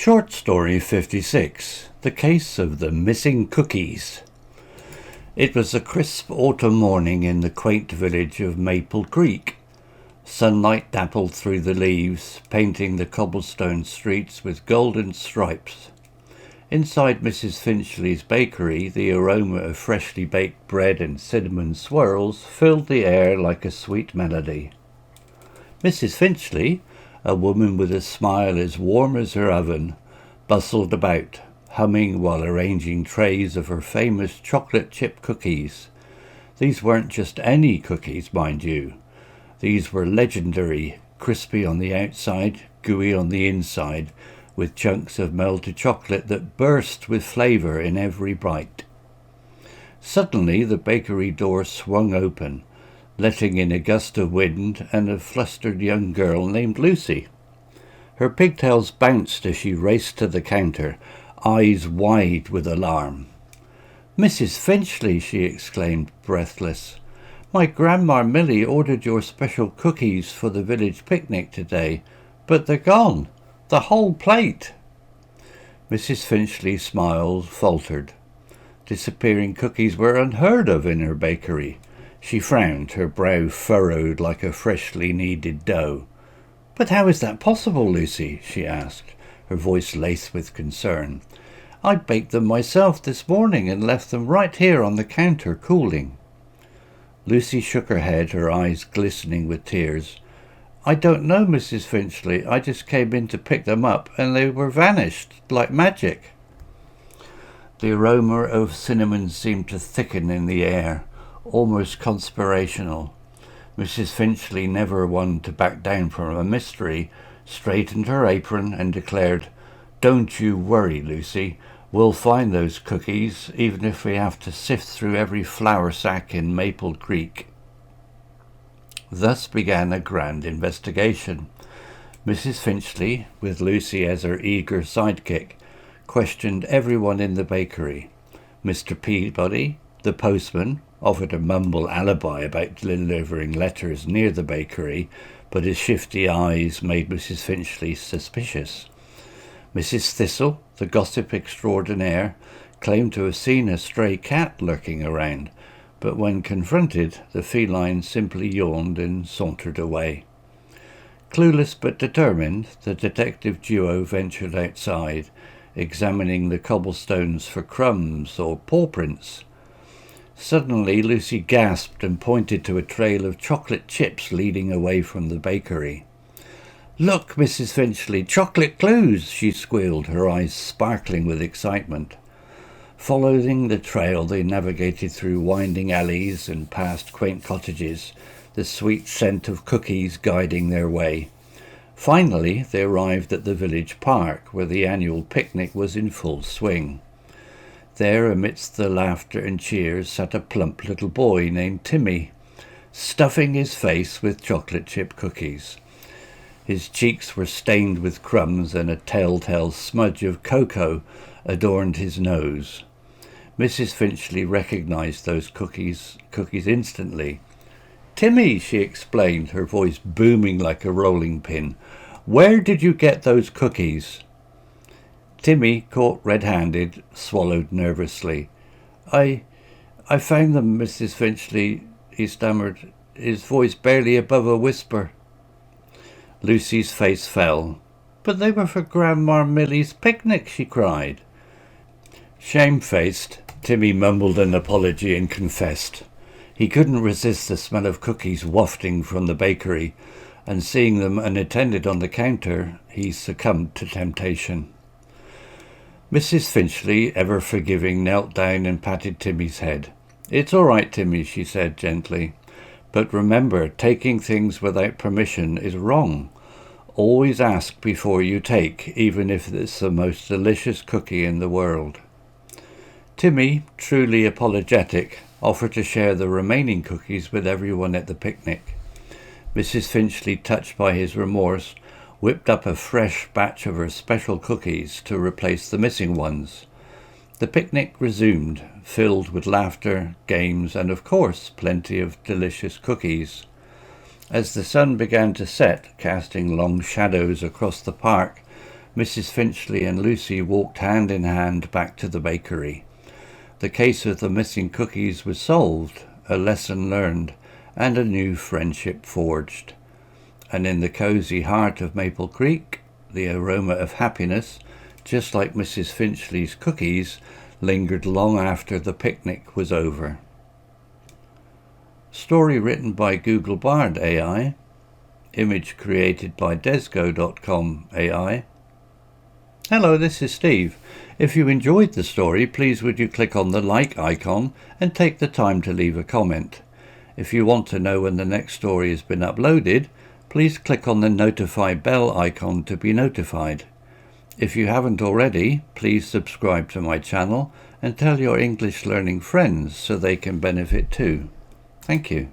Short story 56. The Case of the Missing Cookies. It was a crisp autumn morning in the quaint village of Maple Creek. Sunlight dappled through the leaves, painting the cobblestone streets with golden stripes. Inside Mrs. Finchley's bakery, the aroma of freshly baked bread and cinnamon swirls filled the air like a sweet melody. Mrs. Finchley, a woman with a smile as warm as her oven, bustled about, humming while arranging trays of her famous chocolate chip cookies. These weren't just any cookies, mind you. These were legendary, crispy on the outside, gooey on the inside, with chunks of melted chocolate that burst with flavour in every bite. Suddenly the bakery door swung open, letting in a gust of wind and a flustered young girl named Lucy. Her pigtails bounced as she raced to the counter, eyes wide with alarm. "Mrs. Finchley," she exclaimed, breathless, "my Grandma Millie ordered your special cookies for the village picnic today, but they're gone. The whole plate." Mrs. Finchley's smile faltered. Disappearing cookies were unheard of in her bakery. She frowned, her brow furrowed like a freshly kneaded dough. "But how is that possible, Lucy?" she asked, her voice laced with concern. "I baked them myself this morning and left them right here on the counter cooling." Lucy shook her head, her eyes glistening with tears. "I don't know, Mrs. Finchley. I just came in to pick them up and they were vanished like magic." The aroma of cinnamon seemed to thicken in the air, almost conspirational. Mrs. Finchley, never one to back down from a mystery, straightened her apron and declared, "Don't you worry, Lucy. We'll find those cookies, even if we have to sift through every flour sack in Maple Creek." Thus began a grand investigation. Mrs. Finchley, with Lucy as her eager sidekick, questioned everyone in the bakery. Mr. Peabody, the postman, offered a mumble alibi about delivering letters near the bakery, but his shifty eyes made Mrs. Finchley suspicious. Mrs. Thistle, the gossip extraordinaire, claimed to have seen a stray cat lurking around, but when confronted, the feline simply yawned and sauntered away. Clueless but determined, the detective duo ventured outside, examining the cobblestones for crumbs or paw prints. Suddenly Lucy gasped and pointed to a trail of chocolate chips leading away from the bakery. "Look, Mrs. Finchley, chocolate clues!" she squealed, her eyes sparkling with excitement. Following the trail, they navigated through winding alleys and past quaint cottages, the sweet scent of cookies guiding their way. Finally, they arrived at the village park, where the annual picnic was in full swing. There, amidst the laughter and cheers, sat a plump little boy named Timmy, stuffing his face with chocolate chip cookies. His cheeks were stained with crumbs, and a telltale smudge of cocoa adorned his nose. Mrs. Finchley recognized those cookies instantly. "Timmy," she explained, her voice booming like a rolling pin, "where did you get those cookies?" Timmy, caught red-handed, swallowed nervously. I found them, Mrs. Finchley," he stammered, his voice barely above a whisper. Lucy's face fell. "But they were for Grandma Millie's picnic," she cried. Shamefaced, Timmy mumbled an apology and confessed. He couldn't resist the smell of cookies wafting from the bakery, and seeing them unattended on the counter, he succumbed to temptation. Mrs. Finchley, ever forgiving, knelt down and patted Timmy's head. "It's all right, Timmy," she said gently. "But remember, taking things without permission is wrong. Always ask before you take, even if it's the most delicious cookie in the world." Timmy, truly apologetic, offered to share the remaining cookies with everyone at the picnic. Mrs. Finchley, touched by his remorse, whipped up a fresh batch of her special cookies to replace the missing ones. The picnic resumed, filled with laughter, games, and of course plenty of delicious cookies. As the sun began to set, casting long shadows across the park, Mrs. Finchley and Lucy walked hand in hand back to the bakery. The case of the missing cookies was solved, a lesson learned, and a new friendship forged. And in the cosy heart of Maple Creek, the aroma of happiness, just like Mrs. Finchley's cookies, lingered long after the picnic was over. Story written by Google Bard AI. Image created by Desgo.com AI. Hello, this is Steve. If you enjoyed the story, please would you click on the like icon and take the time to leave a comment. If you want to know when the next story has been uploaded, please click on the notify bell icon to be notified. If you haven't already, please subscribe to my channel and tell your English learning friends so they can benefit too. Thank you.